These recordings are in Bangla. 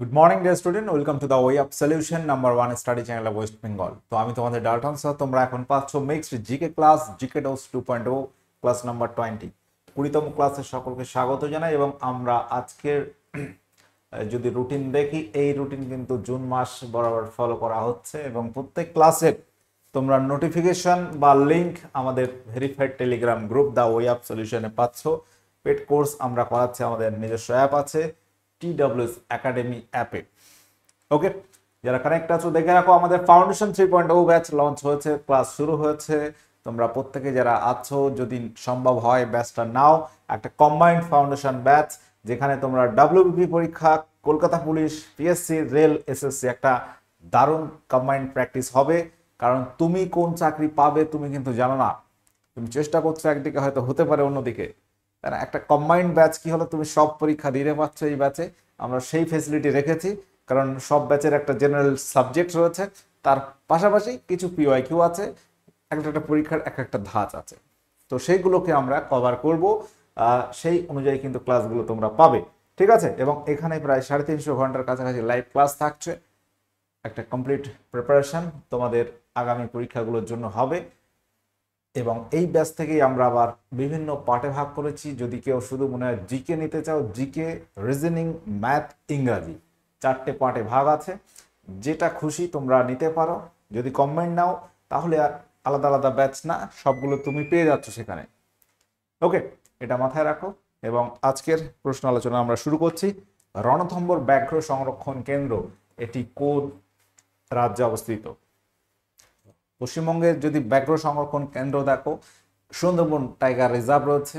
Good morning dear student, welcome to the way of solution number 1 study channel of West Bengal. তো আমি তোমাদের ডাল্টন স্যার। তোমরা এখন পাচ্ছ mixed GK class, GK dose 2.0 class number 20 20তম ক্লাসে সকলকে স্বাগত জানাই। এবং আমরা আজকের যদি রুটিন দেখি, এই রুটিন কিন্তু জুন মাস বরাবর ফলো করা হচ্ছে এবং প্রত্যেক ক্লাসের তোমরা নোটিফিকেশন বা লিংক আমাদের verified Telegram group the way of সলিউশনে পাচ্ছ। পেড কোর্স আমরা করাচ্ছি, আমাদের নিজস্ব অ্যাপ আছে TWS একাডেমি অ্যাপে। ওকে, যারা কানেক্ট আছো দেখে রাখো, আমাদের ফাউন্ডেশন 3.0 ব্যাচ লঞ্চ হয়েছে, ক্লাস শুরু হয়েছে। তোমরা প্রত্যেকে যারা আছো, যদি সম্ভব হয় ব্যাচটা নাও। একটা কম্বাইন্ড ফাউন্ডেশন ব্যাচ, যেখানে তোমরা WBP পরীক্ষা, Kolkata police, PSC, rail, SSC একটা দারুণ কম্বাইন্ড প্র্যাকটিস হবে। কারণ তুমি কোন চাকরি পাবে তুমি কিন্তু জানো না। তুমি চেষ্টা করছো একদিকে, হয়তো হতে পারে অন্যদিকে। তাই না? একটা কম্বাইন্ড ব্যাচ কি হলো, তুমি সব পরীক্ষা দিতে পারছো এই ব্যাচে। আমরা সেই ফেসিলিটি রেখেছি, কারণ সব ব্যাচের একটা জেনারেল সাবজেক্ট রয়েছে, তার পাশাপাশি কিছু পিওয়াইকিউ আছে, একটা একটা পরীক্ষার এক একটা ধাঁচ আছে। তো সেইগুলোকে আমরা কভার করব, সেই অনুযায়ী কিন্তু ক্লাসগুলো তোমরা পাবে, ঠিক আছে? এবং এখানে প্রায় 350 ঘন্টার কাছাকাছি লাইভ ক্লাস থাকছে। একটা কমপ্লিট প্রিপারেশন তোমাদের আগামী পরীক্ষাগুলোর জন্য হবে। এবং এই ব্যাচ থেকেই আমরা আবার বিভিন্ন পার্টে ভাগ করেছি। যদি কেউ শুধু মনে হয় জিকে নিতে চাও, জিকে, রিজনিং, ম্যাথ, ইংরাজি 4টে পার্টে ভাগ আছে। যেটা খুশি তোমরা নিতে পারো। যদি কম্বাইন্ড নাও তাহলে আর আলাদা আলাদা ব্যাচ না, সবগুলো তুমি পেয়ে যাচ্ছ সেখানে। ওকে, এটা মাথায় রাখো। এবং আজকের প্রশ্ন আলোচনা আমরা শুরু করছি। রণথম্বর ব্যাঘ্র সংরক্ষণ কেন্দ্র এটি কোন রাজ্যে অবস্থিত? পশ্চিমবঙ্গের যদি ব্যাঘ্র সংরক্ষণ কেন্দ্র দেখো, সুন্দরবন টাইগার রিজার্ভ রয়েছে,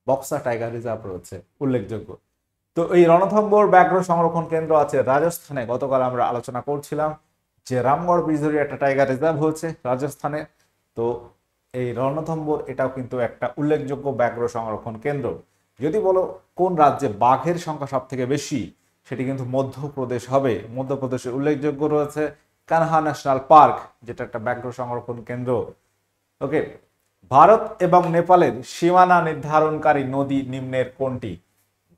বক্সা টাইগার রিজার্ভ রয়েছে, উল্লেখযোগ্য। তো এই রণথম্বর ব্যাঘ্র সংরক্ষণ কেন্দ্র আছে রাজস্থানে। গতকাল আমরা আলোচনা করছিলাম যে রামগড় বিজরি একটা টাইগার রিজার্ভ হচ্ছে রাজস্থানে। তো এই রণথম্বর এটাও কিন্তু একটা উল্লেখযোগ্য ব্যাঘ্র সংরক্ষণ কেন্দ্র। যদি বলো কোন রাজ্যে বাঘের সংখ্যা সব থেকে বেশি, সেটি কিন্তু মধ্যপ্রদেশ হবে। মধ্যপ্রদেশে উল্লেখযোগ্য রয়েছে কানহা ন্যাশনাল পার্ক, যেটা একটা ব্যাঘ্র সংরক্ষণ কেন্দ্র। ওকে, ভারত এবং নেপালের সীমানা নির্ধারণকারী নদী নিম্নের কোনটি?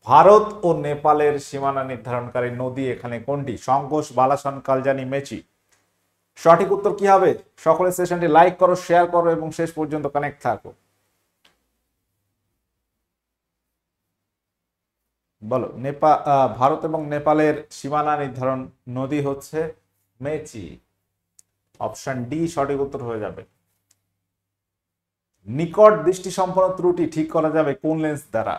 ভারত ও নেপালের সীমানা নির্ধারণকারী নদী এখানে কোনটি? সংকোশ, বালাসন, কালজানি, মেচি। সঠিক উত্তর কি হবে? সকলে সেশনটি লাইক করো, শেয়ার করো এবং শেষ পর্যন্ত কানেক্ট থাকো। বলো, ভারত এবং নেপালের সীমানা নির্ধারণ নদী হচ্ছে মেচি। অপশন ডি সঠিক উত্তর হয়ে যাবে। নিকট দৃষ্টি সম্পন্ন ত্রুটি ঠিক করা যাবে কোন লেন্স দ্বারা?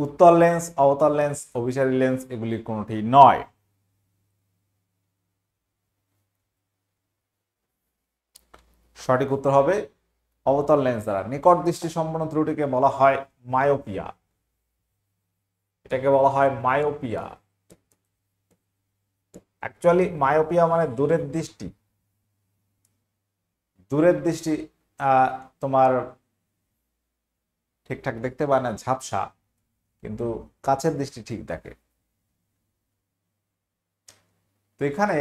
উত্তল লেন্স, অবতল লেন্স, অভিসারী লেন্স এগুলি কোনটি নয়। সঠিক উত্তর হবে অবতল লেন্স দ্বারা। নিকট দৃষ্টি সম্পন্ন ত্রুটিকে বলা হয় মায়োপিয়া। এটাকে বলা হয় মায়োপিয়া। অ্যাকচুয়ালি মায়োপিয়া মানে দূরের দৃষ্টি। দূরের দৃষ্টি তোমার ঠিকঠাক দেখতে পায় না, ঝাপসা, কিন্তু কাছের দৃষ্টি ঠিক দেখে। তো এখানে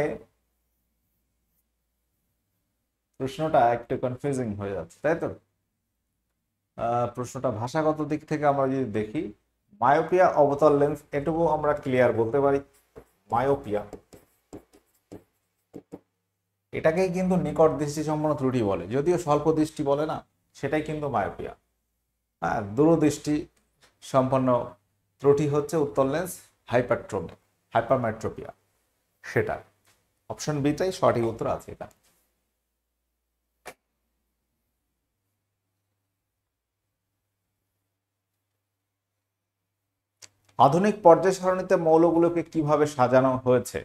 প্রশ্নটা একটু কনফিউজিং হয়ে যাচ্ছে, তাই তো? প্রশ্নটা ভাষাগত দিক থেকে আমরা যদি দেখি, মায়োপিয়া, অবতল লেন্স, এটুকু আমরা ক্লিয়ার বলতে পারি। মায়োপিয়া এটাকেই কিন্তু নিকট দৃষ্টি সম্পন্ন ত্রুটি বলে, যদিও স্বল্প দৃষ্টি বলে না, সেটাই কিন্তু মায়োপিয়া। হ্যাঁ, দূরদৃষ্টি সম্পন্ন ত্রুটি হচ্ছে উত্তল লেন্স, হাইপারমেট্রোপিয়া, সেটা। অপশন বিটাই সঠিক উত্তর আছে এটা। আধুনিক পর্যায় সারণীতে মৌলগুলোকে কিভাবে সাজানো হয়েছে?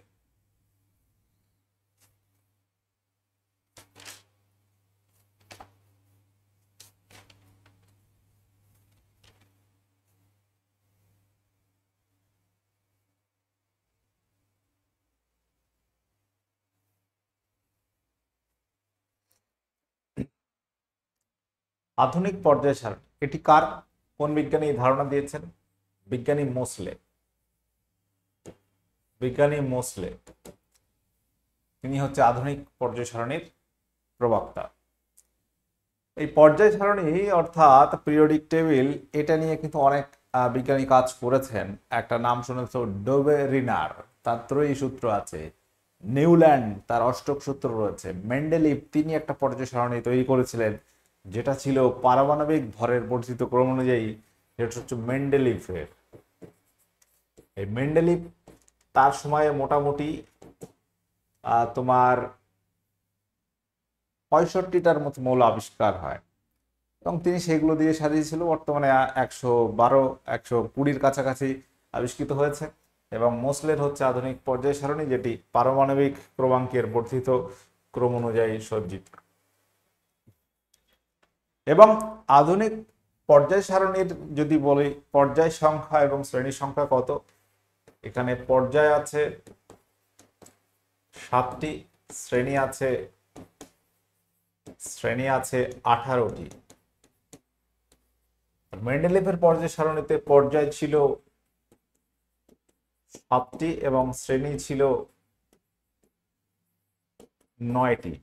আধুনিক পর্যায় সারণী এটি কার, কোন বিজ্ঞানী ধারণা দিয়েছেন? বিজ্ঞানী মোসলে। বিজ্ঞানী মোসলে তিনি হচ্ছে আধুনিক পর্যায় সারণীর প্রবক্তা। এই পর্যায় সারণী অর্থাৎ পিরিয়ডিক টেবিল, এটা নিয়ে কিন্তু অনেক বিজ্ঞানী কাজ করেছেন, একটা নাম শুনেছ ডোবে রিনার, তার ত্রয়ী সূত্র আছে। নিউল্যান্ড, তার অষ্টক সূত্র রয়েছে। মেন্ডেলিভ, তিনি একটা পর্যায় সারণী তৈরি করেছিলেন যেটা ছিল পারমাণবিক ভরের বর্ধিত ক্রম অনুযায়ী, যেটা হচ্ছে মেন্ডেলিভের। এই মেন্ডেলিভ তার সময়ে মোটামুটি তোমার 65টার মতো মৌল আবিষ্কার হয় এবং তিনি সেগুলো দিয়ে সাজিয়েছিল। বর্তমানে 112 120-র কাছাকাছি আবিষ্কৃত হয়েছে এবং মোসলের হচ্ছে আধুনিক পর্যায় সারণী, যেটি পারমাণবিক ক্রমাঙ্কের বর্ধিত ক্রম অনুযায়ী সজ্জিত। এবং আধুনিক পর্যায় সারণীর যদি বলি পর্যায় সংখ্যা এবং শ্রেণী সংখ্যা কত, এখানে পর্যায় আছে 7টি, শ্রেণী আছে 18টি। মেন্ডেলিভের পর্যায় সারণীতে পর্যায় ছিল 7টি এবং শ্রেণী ছিল 9টি।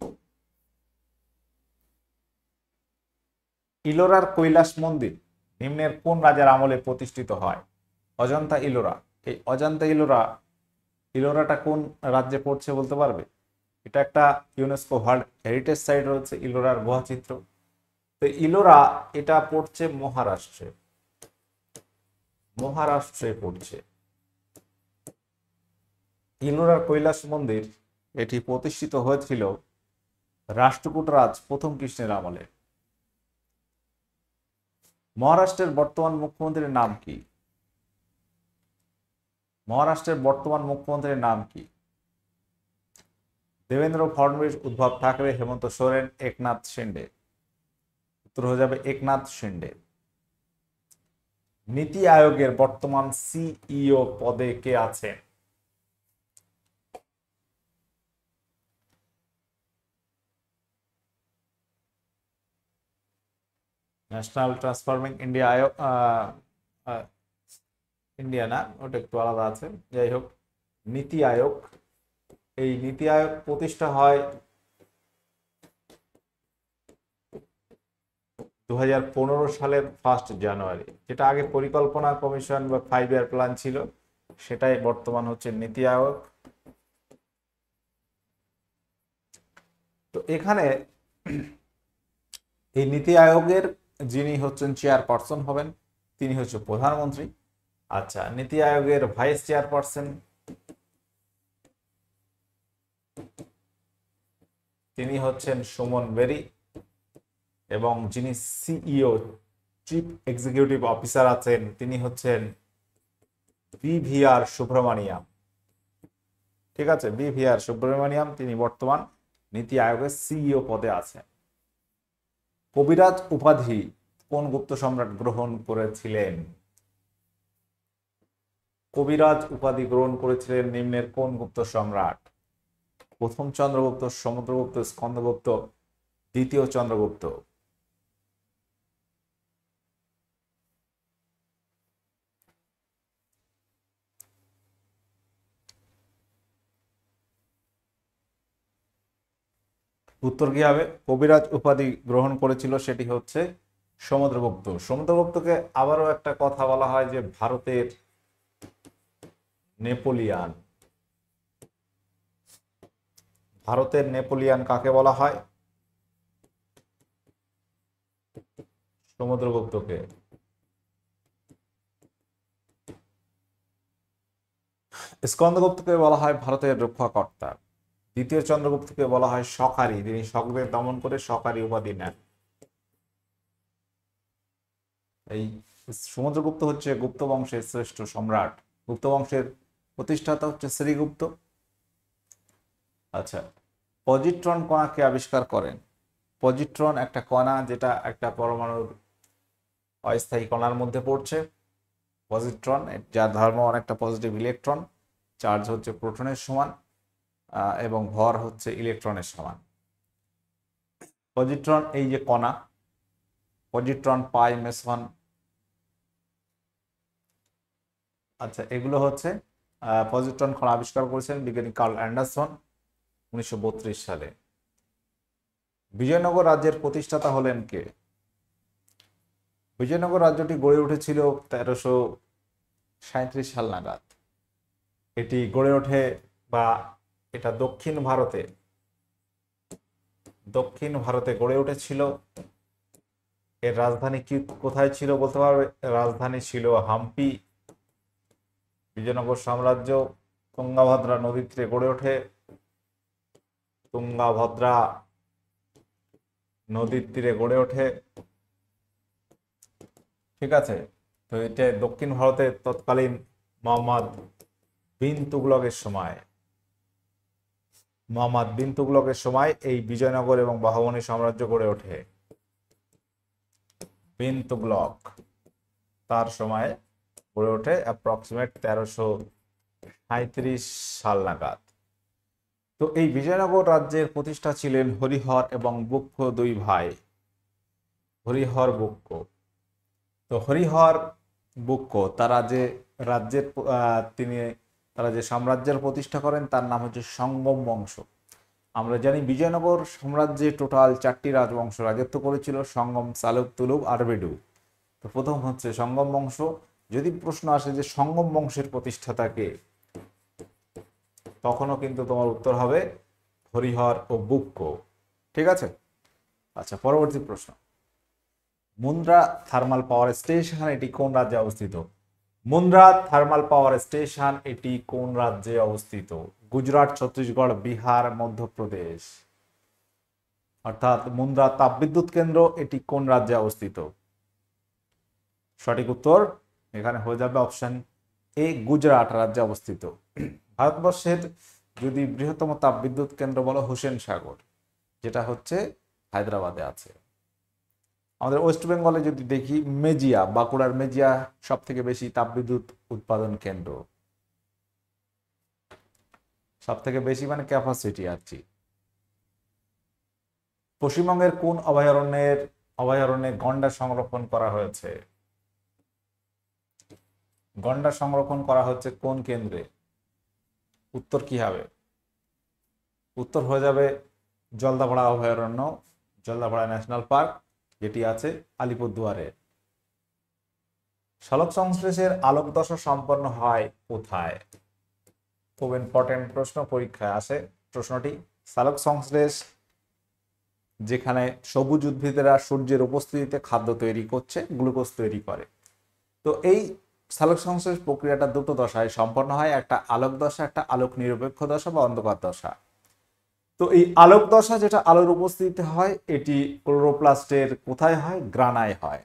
ইলোরার কৈলাস মন্দির নিম্নের কোন রাজার আমলে প্রতিষ্ঠিত হয়? অজন্তা ইলোরা। এই অজন্তা ইলোরাটা কোন রাজ্যে পড়ছে বলতে পারবে? এটা একটা ইউনেস্কো ওয়ার্ল্ড হেরিটেজ সাইট রয়েছে ইলোরার গুহাচিত্র। তো ইলোরা এটা পড়ছে মহারাষ্ট্রে পড়ছে। ইলোরার কৈলাস মন্দির এটি প্রতিষ্ঠিত হয়েছিল রাষ্ট্রকূট রাজ প্রথম কৃষ্ণের আমলে। মহারাষ্ট্রের বর্তমান মুখ্যমন্ত্রীর নাম কি? মহারাষ্ট্রের বর্তমান মুখ্যমন্ত্রীর নাম কি? দেবেন্দ্র ফডনবিস, উদ্ধব ঠাকরে, হেমন্ত সোরেন, একনাথ শিন্ডে। উত্তর হয়ে যাবে একনাথ শিন্ডে। নীতি আয়োগের বর্তমান সিইও পদে কে আছেন? ন্যাশনাল ট্রান্সফরমিং ইন্ডিয়া আয়োগ, ইন্ডিয়া না, ওটা একটু আলাদা আছে। যাই হোক, নীতি আয়োগ, এই নীতি আয়োগ প্রতিষ্ঠা হয় 2015 সালের 1 জানুয়ারি। যেটা আগে পরিকল্পনা কমিশন বা 5 ইয়ার প্ল্যান ছিল, সেটাই বর্তমান হচ্ছে নীতি আয়োগ। তো এখানে এই নীতি আয়োগের যিনি হচ্ছেন চেয়ারপারসন হবেন, তিনি হচ্ছে প্রধানমন্ত্রী। আচ্ছা, নীতি আয়োগের ভাইস চেয়ারপারসন তিনি হচ্ছেন সুমন বেরি এবং যিনি সিইও চিফ এক্সিকিউটিভ অফিসার আছেন তিনি হচ্ছেন বিভিআর সুব্রমণিয়াম। ঠিক আছে, বিভিআর সুব্রমণিয়াম, তিনি বর্তমান নীতি আয়োগের সিইও পদে আছেন। কবিরাজ উপাধি কোন গুপ্ত সম্রাট গ্রহণ করেছিলেন? কবিরাজ উপাধি গ্রহণ করেছিলেন নিম্নের কোন গুপ্ত সম্রাট? প্রথম চন্দ্রগুপ্ত, সমুদ্রগুপ্ত, স্কন্দগুপ্ত, দ্বিতীয় চন্দ্রগুপ্ত। উত্তর কি হবে? কবিরাজ উপাধি গ্রহণ করেছিল সেটি হচ্ছে সমুদ্রগুপ্ত। সমুদ্রগুপ্তকে আবারও একটা কথা বলা হয় যে ভারতের নেপোলিয়ান। ভারতের নেপোলিয়ান কাকে বলা হয়? সমুদ্রগুপ্তকে। স্কন্দগুপ্তকে বলা হয় ভারতের রক্ষাকর্তা। দ্বিতীয় চন্দ্রগুপ্তকে বলা হয় শকারী, যিনি শকদের দমন করে শকারী উপাধি নেন। এই সমুদ্রগুপ্ত হচ্ছে গুপ্ত বংশের শ্রেষ্ঠ সম্রাট। গুপ্ত বংশের প্রতিষ্ঠাতা হচ্ছে শ্রীগুপ্ত। আচ্ছা, পজিট্রন কণাকে আবিষ্কার করেন? পজিট্রন একটা কণা যেটা একটা পরমাণুর অস্থায়ী কণার মধ্যে পড়ছে। পজিট্রন, যার ধর্ম অনেকটা পজিটিভ ইলেকট্রন, চার্জ হচ্ছে প্রোটনের সমান এবং ভর হচ্ছে ইলেকট্রনের সমান। পজিট্রন এই যে কণা, পজিট্রন, পাই, মেসন, আচ্ছা এগুলো হচ্ছে পজিট্রন কণা আবিষ্কার করেছেন বিজ্ঞানী কার্ল অ্যান্ডারসন 1932 সালে। বিজয়নগর রাজ্যের প্রতিষ্ঠাতা হলেন কে? বিজয়নগর রাজ্যটি গড়ে উঠেছিল 1337 সাল নাগাদ। এটি গড়ে ওঠে বা এটা দক্ষিণ ভারতে গড়ে উঠেছিল। এর রাজধানী কি কোথায় ছিল বলতে পারবে? রাজধানী ছিল হাম্পি। বিজয়নগর সাম্রাজ্য তুঙ্গাভদ্রা নদীর তীরে গড়ে ওঠে। তুঙ্গাভদ্রা নদীর তীরে গড়ে ওঠে। ঠিক আছে। তো এটা দক্ষিণ ভারতে তৎকালীন মোহাম্মদ বিন তুগলকের সময় এই বিজয়নগর এবং বাহমনি সাম্রাজ্য গড়ে ওঠে। বিন তুগলক তার সময় গড়ে ওঠে অ্যাপ্রক্সিমেট 1337 সাল নাগাদ। তো এই বিজয়নগর রাজ্যের প্রতিষ্ঠা ছিলেন হরিহর এবং বুক্ক, দুই ভাই। হরিহর বুক্ক। তো হরিহর বুক্ক তারা যে সাম্রাজ্যের প্রতিষ্ঠা করেন তার নাম হচ্ছে সঙ্গম বংশ। আমরা জানি বিজয়নগর সাম্রাজ্যে টোটাল 4টি রাজবংশ রাজত্ব করেছিল: সঙ্গম, চালুক, তুলুক আর বেডু। তো প্রথম হচ্ছে সঙ্গম বংশ। যদি প্রশ্ন আসে যে সঙ্গম বংশের প্রতিষ্ঠাতা কে, তখনও কিন্তু তোমার উত্তর হবে হরিহর ও বুক্ক। ঠিক আছে। আচ্ছা, পরবর্তী প্রশ্ন। মুন্দ্রা থার্মাল পাওয়ার স্টেশন এটি কোন রাজ্যে অবস্থিত? মুন্দ্রা থার্মাল পাওয়ার স্টেশন এটি কোন রাজ্যে অবস্থিত? গুজরাট, ছত্তিশগড়, বিহার, মধ্যপ্রদেশ। অর্থাৎ মুন্দ্রা তাপবিদ্যুৎ কেন্দ্র এটি কোন রাজ্যে অবস্থিত? সঠিক উত্তর এখানে হয়ে যাবে অপশন এ, গুজরাট রাজ্যে অবস্থিত। ভারতবর্ষের যদি বৃহত্তম তাপবিদ্যুৎ কেন্দ্র বলো হুসেন সাগর, যেটা হচ্ছে হায়দ্রাবাদে আছে। আমাদের ওয়েস্ট বেঙ্গলে যদি দেখি মেজিয়া, বাঁকুড়ার মেজিয়া সব থেকে বেশি তাপবিদ্যুৎ উৎপাদন কেন্দ্র, সব থেকে বেশি মানে ক্যাপাসিটি আর কি। পশ্চিমবঙ্গের কোন অভয়ারণ্যে গন্ডার সংরক্ষণ করা হয়েছে? গন্ডার সংরক্ষণ করা হচ্ছে কোন কেন্দ্রে? উত্তর কি হবে? উত্তর হয়ে যাবে জলদাপাড়া অভয়ারণ্য, জলদাপাড়া ন্যাশনাল পার্ক, যেটি আছে আলিপুরদুয়ারে। সালোক সংশ্লেষের আলোক দশা সম্পন্ন হয় কোথায়? খুব ইম্পর্টেন্ট প্রশ্ন, পরীক্ষায় আসে প্রশ্নটি। সালোক সংশ্লেষ যেখানে সবুজ উদ্ভিদেরা সূর্যের উপস্থিতিতে খাদ্য তৈরি করছে, গ্লুকোজ তৈরি করে। তো এই সালোক সংশ্লেষ প্রক্রিয়াটা দুটো দশায় সম্পন্ন হয়, একটা আলোক দশা, একটা আলোক নিরপেক্ষ দশা বা অন্ধকার দশা। তো এই আলোক দশা যেটা আলোর উপস্থিতিতে হয়, এটি ক্লোরোপ্লাস্টের কোথায় হয়? গ্রানায় হয়।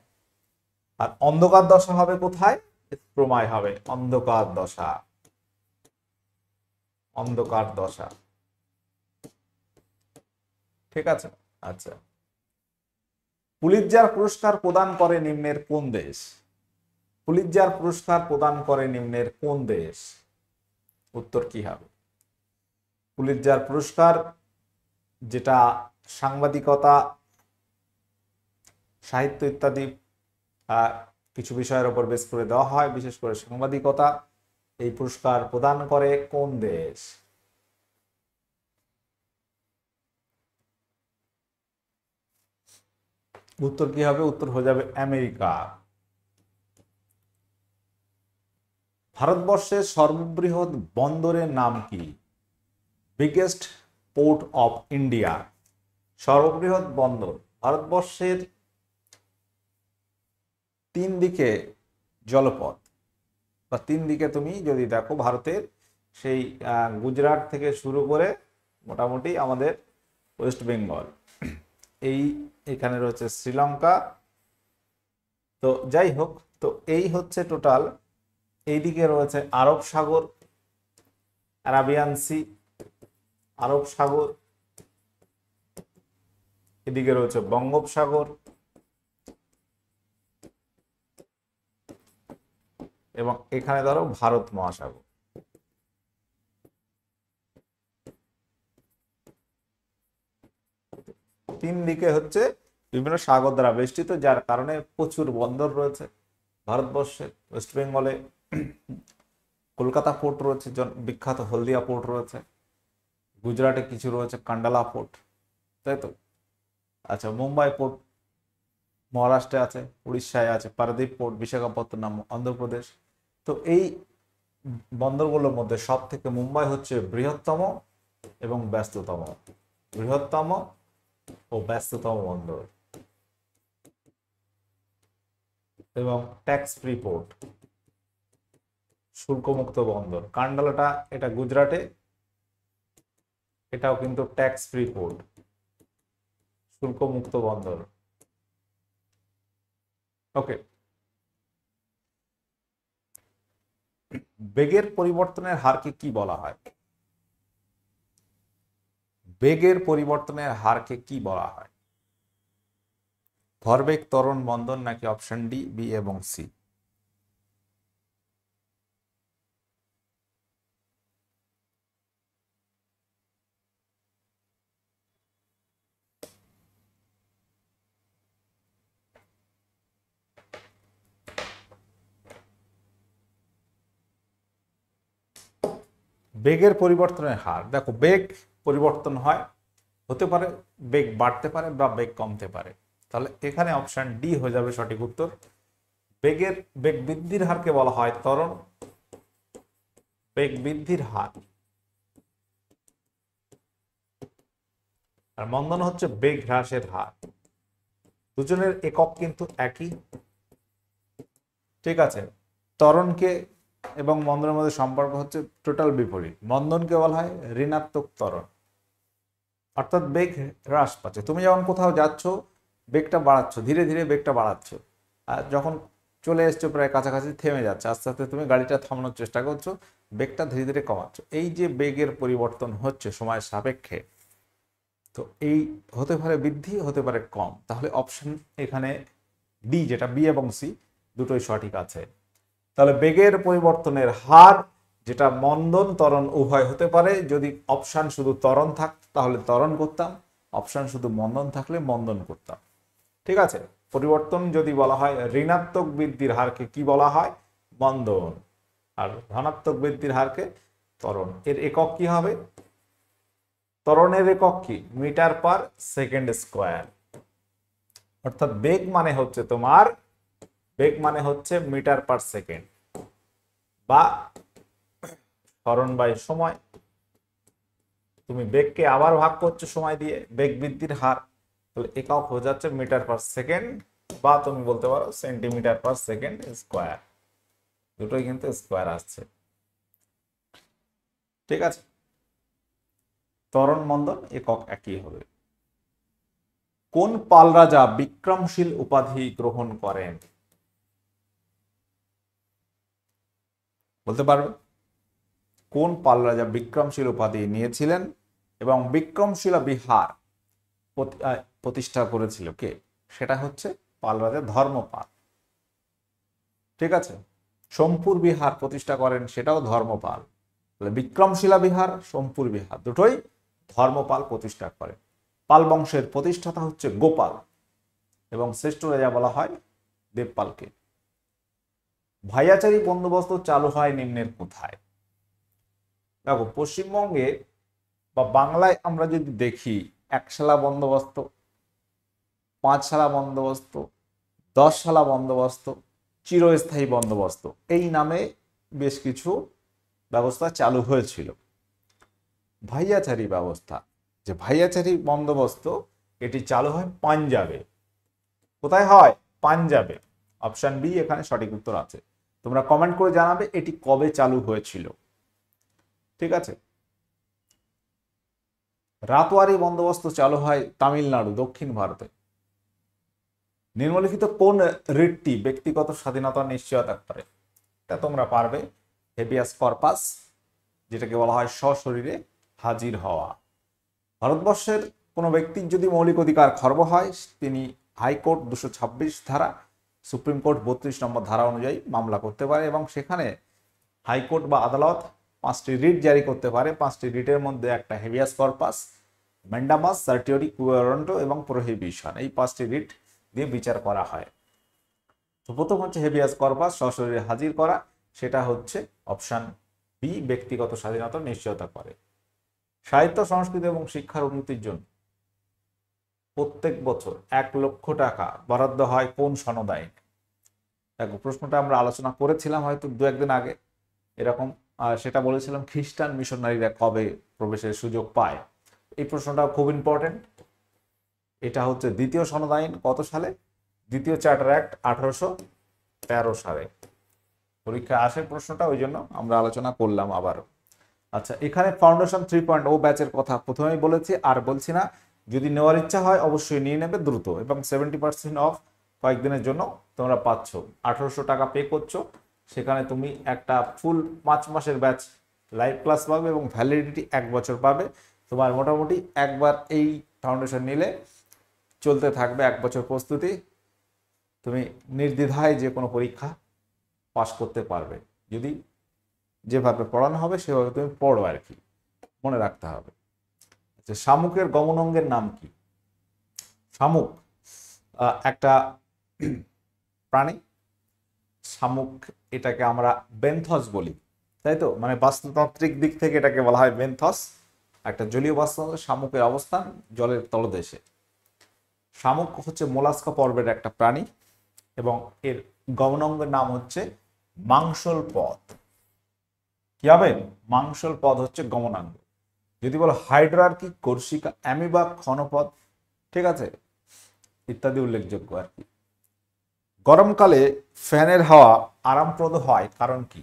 আর অন্ধকার দশা হবে কোথায়? স্ট্রোমায় হবে। অন্ধকার দশা, অন্ধকার দশা। ঠিক আছে। আচ্ছা, পুলিৎজার পুরস্কার প্রদান করে নিম্নের কোন দেশ? পুলিৎজার পুরস্কার প্রদান করে নিম্নের কোন দেশ? উত্তর কি হবে? পুলিৎজার পুরস্কার যেটা সাংবাদিকতা, সাহিত্য ইত্যাদি কিছু বিষয়ের উপর বেস করে দেওয়া হয়, বিশেষ করে সাংবাদিকতা, এই পুরস্কার প্রদান করে কোন দেশ? উত্তর কি হবে? উত্তর হয়ে যাবে আমেরিকা। ভারতবর্ষের সর্ববৃহৎ বন্দরের নাম কি? Biggest port of India. সর্ববৃহৎ বন্দর ভারতবর্ষের 3 দিকে জলপথ, বা 3 দিকে তুমি যদি দেখো ভারতের, সেই গুজরাট থেকে শুরু করে মোটামুটি আমাদের ওয়েস্ট বেঙ্গল, এখানে রয়েছে শ্রীলঙ্কা। তো যাই হোক, তো এই হচ্ছে টোটাল। এইদিকে রয়েছে আরব সাগর, আরাবিয়ান সি, আরব সাগর। এদিকে রয়েছে বঙ্গোপসাগর এবং এখানে ধরো ভারত মহাসাগর। তিন দিকে হচ্ছে বিভিন্ন সাগর দ্বারা বেষ্টিত, যার কারণে প্রচুর বন্দর রয়েছে ভারতবর্ষে। ওয়েস্ট বেঙ্গলে কলকাতা পোর্ট রয়েছে, বিখ্যাত হলদিয়া পোর্ট রয়েছে। গুজরাটে কিছু রয়েছে, কান্ডালা পোর্ট, তাই তো। আচ্ছা, মুম্বাই পোর্ট, মহারাষ্ট্রে আছে, উড়িষ্যায় আছে পারাদীপ পোর্ট, বিশাখাপত্তনম অন্ধ্রপ্রদেশ। তো এই বন্দরগুলোর মধ্যে সব থেকে মুম্বাই হচ্ছে বৃহত্তম এবং ব্যস্ততম, বৃহত্তম ও ব্যস্ততম বন্দর এবং ট্যাক্স ফ্রি পোর্ট, শুল্কমুক্ত বন্দর। কান্ডালাটা এটা গুজরাটে, এটাও কিন্তু ট্যাক্স ফ্রি পোর্ট, শুল্কমুক্ত বন্দর। ওকে, বেগের পরিবর্তনের হারকে কি বলা হয়? বেগের পরিবর্তনের হারকে কি বলা হয়? ভরবেগ, ত্বরণ, মন্দন, নাকি অপশন ডি, বি এবং সি? বেগের পরিবর্তনের হার, দেখো বেগ পরিবর্তন হয়, হতে পারে বেগ বাড়তে পারে বা বেগ কমতে পারে। তাহলে এখানে অপশন ডি হয়ে যাবে সঠিক উত্তর। বেগ বৃদ্ধির হারকে বলা হয় ত্বরণ, বেগ বৃদ্ধির হার। আর মন্দন হচ্ছে বেগ হ্রাসের হার। দুজনের একক কিন্তু একই, ঠিক আছে। ত্বরণকে এবং মন্দনের মধ্যে সম্পর্ক হচ্ছে টোটাল বিপরীত। মন্দনকে বলা হয় ঋণাত্মক ত্বরণ, অর্থাৎ বেগ হ্রাস পাচ্ছে। তুমি যখন কোথাও যাচ্ছ বেগটা বাড়াচ্ছ, ধীরে ধীরে বেগটা বাড়াচ্ছ, আর যখন চলে এসছো প্রায় কাছাকাছি থেমে যাচ্ছে, আস্তে আস্তে তুমি গাড়িটা থামানোর চেষ্টা করছো, বেগটা ধীরে ধীরে কমাচ্ছ। এই যে বেগের পরিবর্তন হচ্ছে সময়ের সাপেক্ষে, তো এই হতে পারে বৃদ্ধি, হতে পারে কম। তাহলে অপশন এখানে ডি, যেটা বি এবং সি দুটোই সঠিক আছে। তাহলে বেগের পরিবর্তনের হার যেটা মন্দন ত্বরণ উভয় হতে পারে। যদি অপশন শুধু ত্বরণ থাকতো তাহলে ত্বরণ করতাম, অপশন শুধু মন্দন থাকলে মন্দন করতাম, ঠিক আছে। পরিবর্তন যদি বলা হয়, ঋণাত্মক বৃদ্ধির হারকে কি বলা হয়? মন্দন। আর ধনাত্মক বৃদ্ধির হারকে ত্বরণ। এর একক কি হবে? ত্বরণের একক কি? Metre per second square. অর্থাৎ বেগ মানে হচ্ছে তোমার, বেগ মানে হচ্ছে মিটার পার সেকেন্ড, বা ত্বরণ বাই সময়। তুমি বেগকে আবার ভাগ করছো সময় দিয়ে, বেগ বৃদ্ধির হার, তাহলে একক হয়ে যাচ্ছে মিটার পার সেকেন্ড, বা তুমি বলতে পারো সেন্টিমিটার পার সেকেন্ড স্কোয়ার। দুটোই কিন্তু স্কোয়ার আসছে, ঠিক আছে। ত্বরণ মন্দন একক একই হবে। কোন পাল রাজা বিক্রমশীল উপাধি গ্রহণ করেন? বলতে পারবে? কোন পাল রাজা বিক্রমশীল উপাধি নিয়েছিলেন এবং বিক্রমশীলা বিহার প্রতিষ্ঠা করেছিল কে? সেটা হচ্ছে পাল রাজা ধর্মপাল, ঠিক আছে। সোমপুর বিহার প্রতিষ্ঠা করেন, সেটাও ধর্মপাল। বিক্রমশীলা বিহার, সোমপুর বিহার দুটোই ধর্মপাল প্রতিষ্ঠা করেন। পাল বংশের প্রতিষ্ঠাতা হচ্ছে গোপাল এবং শ্রেষ্ঠ রাজা বলা হয় দেবপালকে। ভাইয়াচারী বন্দোবস্ত চালু হয় নিম্নের কোথায়? দেখো পশ্চিমবঙ্গে বা বাংলায় আমরা যদি দেখি, একশালা বন্দোবস্ত, পাঁচশালা বন্দোবস্ত, 10 শালা বন্দোবস্ত, চিরস্থায়ী বন্দোবস্ত, এই নামে বেশ কিছু ব্যবস্থা চালু হয়েছিল। ভাইয়াচারী ব্যবস্থা, যে ভাইয়াচারী বন্দোবস্ত, এটি চালু হয় পাঞ্জাবে। কোথায় হয়? পাঞ্জাবে। অপশন বি এখানে সঠিক উত্তর আছে। তোমরা কমেন্ট করে জানাবে এটি কবে চালু হয়েছিল, ঠিক আছে। রাতওয়ারি বন্দোবস্ত চালু হয় তামিলনাড়ু, দক্ষিণ ভারতে। নিম্নলিখিত কোন রিটটি ব্যক্তিগত স্বাধীনতার নিশ্চয়তা করে? এটা তোমরা পারবে। হেবিয়াস কর্পাস, যেটাকে বলা হয় সশরীরে হাজির হওয়া। ভারতবর্ষের কোনো ব্যক্তির যদি মৌলিক অধিকার খর্ব হয়, তিনি হাইকোর্ট 226 ধারা, সুপ্রিম কোর্ট 32 নম্বর ধারা অনুযায়ী মামলা করতে পারে এবং সেখানে হাইকোর্ট বা আদালত 5টি রিট জারি করতে পারে। 5টি রিটের মধ্যে একটা হেবিয়াস কর্পাস, ম্যান্ডামাস, সার্টিওরি, কুয়ারন্টো এবং প্রোহিবিশন, এই 5টি রিট দিয়ে বিচার করা হয়। তো প্রথম হচ্ছে হেবিয়াস কর্পাস, সশরীরে হাজির করা, সেটা হচ্ছে অপশন বি, ব্যক্তিগত স্বাধীনতার নিশ্চয়তা করে। সাহিত্য, সংস্কৃতি এবং শিক্ষার উন্নতির জন্য প্রত্যেক বছর 1,00,000 টাকা বরাদ্দ হয় কোন সনদ আইনে? দেখো প্রশ্নটা আমরা আলোচনা করেছিলাম হয়তো 2-1 দিন আগে এরকম, সেটা বলেছিলাম খ্রিস্টান মিশনারিরা কবে প্রবেশের সুযোগ পায়। এই প্রশ্নটা খুব ইম্পর্টেন্ট। এটা হচ্ছে দ্বিতীয় সনদ আইন কত সালে? দ্বিতীয় চার্টার অ্যাক্ট 1813 সালে পরীক্ষা আসে প্রশ্নটা, ওই জন্য আমরা আলোচনা করলাম আবারও। আচ্ছা, এখানে ফাউন্ডেশন 3.0 ব্যাচের কথা প্রথমেই বলেছি, আর বলছি না। যদি নেওয়ার ইচ্ছা হয় অবশ্যই নিয়ে নেবে দ্রুত, এবং 70% অফ কয়েকদিনের জন্য তোমরা পাচ্ছ। 1800 টাকা পে করছো, সেখানে তুমি একটা ফুল 5 মাসের ব্যাচ লাইভ ক্লাস পাবে এবং ভ্যালিডিটি 1 বছর পাবে। তোমার মোটামুটি একবার এই ফাউন্ডেশন নিলে চলতে থাকবে 1 বছর প্রস্তুতি, তুমি নির্দ্বিধায় যে কোনো পরীক্ষা পাস করতে পারবে যদি যেভাবে পড়ানো হবে সেভাবে তুমি পড়ো আর কি, মনে রাখতে হবে। আচ্ছা, শামুকের গমন অঙ্গের নাম কি? শামুক একটা প্রাণী। শামুক, এটাকে আমরা বেন্থস বলি, তাই তো? মানে বাস্তুতান্ত্রিক দিক থেকে এটাকে বলা হয় বেন্থস, একটা জলীয় বাস্তুতন্ত্র। শামুকের অবস্থান জলের তলদেশে। শামুক হচ্ছে মোলাস্কা পর্বের একটা প্রাণী এবং এর গমনাঙ্গের নাম হচ্ছে মাংসল পথ। কি হবে? মাংসল পথ হচ্ছে গমনাঙ্গ। যদি বলো হাইড্রার্কি, কর্ষিকা, অ্যামিবা, ক্ষণপথ, ঠিক আছে, ইত্যাদি উল্লেখযোগ্য আর কি। গরমকালে ফ্যানের হাওয়া আরামপ্রদ হয় কারণ কি?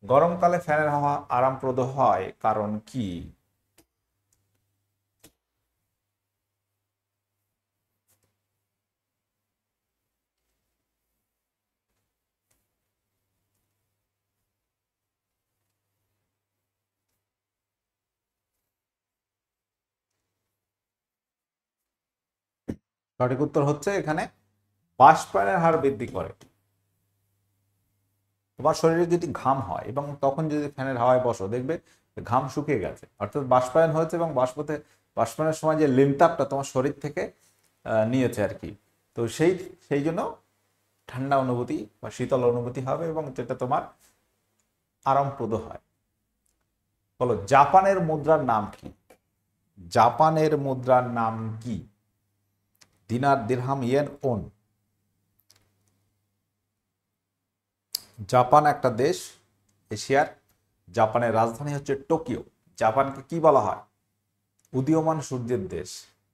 গরমকালে ফ্যানের হাওয়া আরামপ্রদ হয় কারণ কি? সঠিক উত্তর হচ্ছে এখানে বাষ্পায়নের হার বৃদ্ধি করে। তোমার শরীরে যদি ঘাম হয় এবং তখন যদি ফ্যানের হাওয়ায় বসো, দেখবে ঘাম শুকিয়ে গেছে, অর্থাৎ বাষ্পায়ন হয়েছে, এবং বাষ্পায়নের সময় যে লিমতাপটা তোমার শরীর থেকে নিয়েছে আর কি। তো সেই সেই জন্য ঠান্ডা অনুভূতি বা শীতল অনুভূতি হবে এবং যেটা তোমার আরামপ্রদ হয়। বলো জাপানের মুদ্রার নাম কি? জাপানের মুদ্রার নাম কি? দিনার, দিরহাম, ইয়েন, ওন। জাপান একটা দেশ এশিয়ার। জাপানের রাজধানী হচ্ছে টোকিও। জাপানকে কি বলা হয়? উদীয়মান সূর্যের দেশ।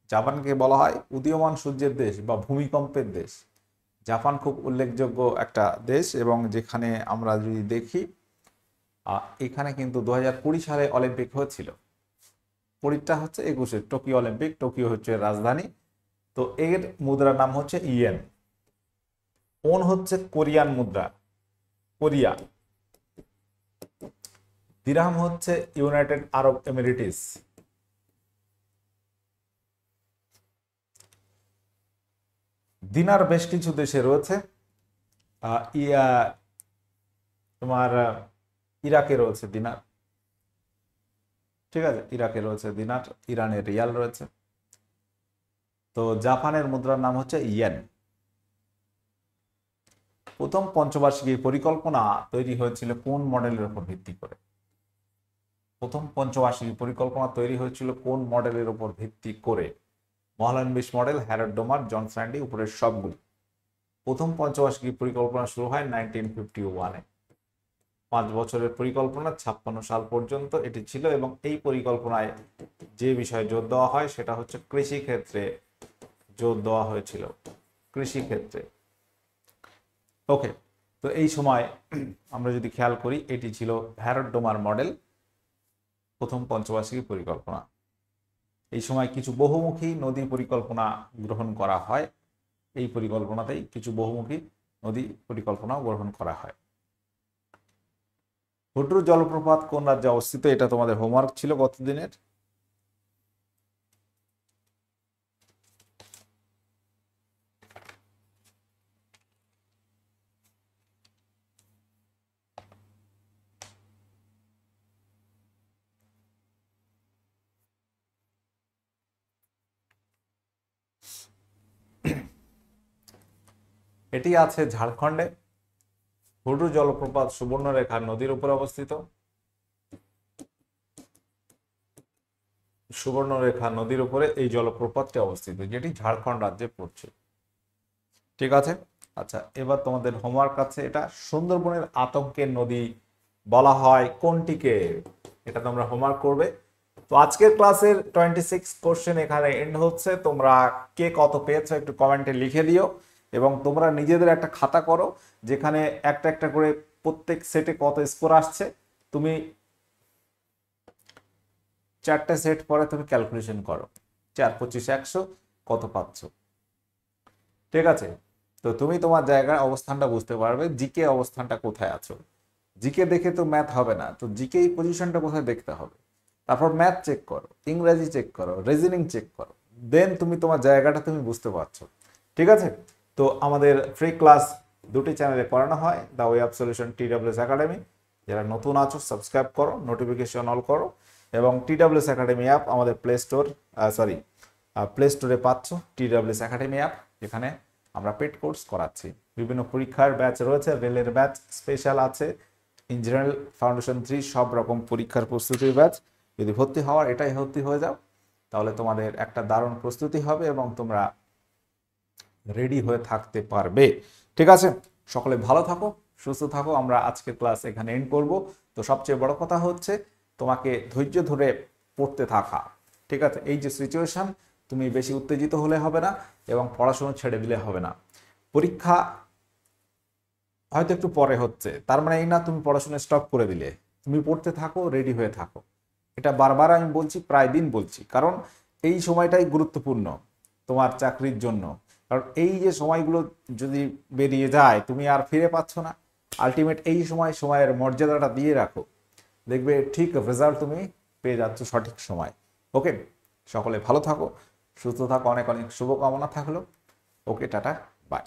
জাপানকে বলা হয় উদীয়মান সূর্যের দেশ বা ভূমিকম্পের দেশ। জাপান খুব উল্লেখযোগ্য একটা দেশ, এবং যেখানে আমরা যদি দেখি এখানে কিন্তু 2020 সালে অলিম্পিক হয়েছিল। পরেরটা হচ্ছে 21-এর টোকিও অলিম্পিক। টোকিও হচ্ছে রাজধানী। তো এর মুদ্রার নাম হচ্ছে ইয়েন। ওন হচ্ছে কোরিয়ান মুদ্রা, কোরিয়া। দিরহাম হচ্ছে ইউনাইটেড আরব এমিরেটিস। দিনার বেশ কিছু দেশে রয়েছে। তোমার ইরাকে রয়েছে দিনার, ঠিক আছে, ইরাকে রয়েছে দিনার, ইরানের রিয়াল রয়েছে। তো জাপানের মুদ্রার নাম হচ্ছে ইয়েন। প্রথম পঞ্চবার্ষিকী পরিকল্পনা তৈরি হয়েছিল কোন মডেলের উপর ভিত্তি করে? প্রথম পঞ্চবার্ষিকী পরিকল্পনা তৈরি হয়েছিল কোন মডেলের উপর ভিত্তি করে? মহলানবিশ মডেল, হ্যারড ডোমার, জন স্যান্ডি, উপরের সবগুলি। প্রথম পঞ্চবার্ষিকী পরিকল্পনা শুরু হয় 1951-এ। 5 বছরের পরিকল্পনা, 56 সাল পর্যন্ত এটি ছিল, এবং এই পরিকল্পনায় যে বিষয়ে জোর দেওয়া হয় সেটা হচ্ছে কৃষি ক্ষেত্রে জোর দেওয়া হয়েছিল, কৃষি ক্ষেত্রে। ওকে, তো এই সময় আমরা যদি খেয়াল করি, এটি ছিল হ্যারড ডোমার মডেল, প্রথম পঞ্চবার্ষিকী পরিকল্পনা। এই সময় কিছু বহুমুখী নদী পরিকল্পনা গ্রহণ করা হয়। এই পরিকল্পনাতেই কিছু বহুমুখী নদী পরিকল্পনাও গ্রহণ করা হয়। হুড্রু জলপ্রপাত কোন রাজ্যে অবস্থিত? এটা তোমাদের হোমওয়ার্ক ছিল গত দিনের। এটি আছে ঝাড়খণ্ডে। হুড্রু জলপ্রপাত সুবর্ণরেখা নদীর উপর অবস্থিত। সুবর্ণরেখা নদীর উপরে এই জলপ্রপাতটি অবস্থিত, যেটি ঝাড়খণ্ড রাজ্যে পড়ছে। ঠিক আছে। আচ্ছা, এবার তোমাদের হোমওয়ার্ক আছে, এটা সুন্দরবনের আতঙ্কের নদী বলা হয় কোনটিকে, এটা তোমরা হোমওয়ার্ক করবে। তো আজকের ক্লাসের 26 কোশ্চেন এখানে এন্ড হচ্ছে। তোমরা কে কত পেয়েছো একটু কমেন্টে লিখে দিও, এবং তোমরা নিজেদের একটা খাতা করো যেখানে একটা একটা করে প্রত্যেক সেটে কত স্কোর আসছে। তুমি 4টে সেট পরে তুমি ক্যালকুলেশন করো, 4 25 100 কত পাচ্ছ। ঠিক আছে। তো তুমি তোমার জায়গার অবস্থানটা বুঝতে পারবে, জিকে অবস্থানটা কোথায় আছো। জিকে দেখে তো ম্যাথ হবে না, তো জিকে এই পজিশনটা কোথায় দেখতে হবে। তারপর ম্যাথ চেক করো, ইংরেজি চেক করো, রিজনিং চেক করো, দেন তুমি তোমার জায়গাটা তুমি বুঝতে পারছো। ঠিক আছে। তো আমাদের ফ্রি ক্লাস দুটি চ্যানেলে করানো হয়, the way of solution, TWS academy. যারা নতুন আছো সাবস্ক্রাইব করো, নোটিফিকেশন অল করো, এবং TWS একাডেমি অ্যাপ আমাদের প্লে স্টোরে পাচ্ছ TWS একাডেমি অ্যাপ, যেখানে আমরা পেড কোর্স করাচ্ছি। বিভিন্ন পরীক্ষার ব্যাচ রয়েছে, রেলের ব্যাচ স্পেশাল আছে, ইঞ্জিনিয়ারিং ফাউন্ডেশন 3 সব রকম পরীক্ষার প্রস্তুতির ব্যাচ। যদি ভর্তি হওয়ার এটাই ভর্তি হয়ে যাও, তাহলে তোমাদের একটা দারুণ প্রস্তুতি হবে এবং তোমরা রেডি হয়ে থাকতে পারবে। ঠিক আছে। সকলে ভালো থাকো, সুস্থ থাকো। আমরা আজকের ক্লাস এখানে এন্ড করব। তো সবচেয়ে বড় কথা হচ্ছে তোমাকে ধৈর্য ধরে পড়তে থাকা। ঠিক আছে। এই যে সিচুয়েশন, তুমি বেশি উত্তেজিত হলে হবে না এবং পড়াশোনা ছেড়ে দিলে হবে না। পরীক্ষা হয়তো একটু পরে হচ্ছে, তার মানে এই না তুমি পড়াশোনা স্টপ করে দিলে। তুমি পড়তে থাকো, রেডি হয়ে থাকো। এটা বারবার আমি বলছি, প্রায় দিন বলছি, কারণ এই সময়টাই গুরুত্বপূর্ণ তোমার চাকরির জন্য। কারণ এই যে সময়গুলো যদি বেরিয়ে যায় তুমি আর ফিরে পাচ্ছ না। আলটিমেট এই সময়ের মর্যাদাটা দিয়ে রাখো, দেখবে ঠিক রেজাল্ট তুমি পেয়ে যাচ্ছ সঠিক সময়। ওকে, সকলে ভালো থাকো, সুস্থ থাকো, অনেক অনেক শুভকামনা থাকলো। ওকে, টাটা, বাই।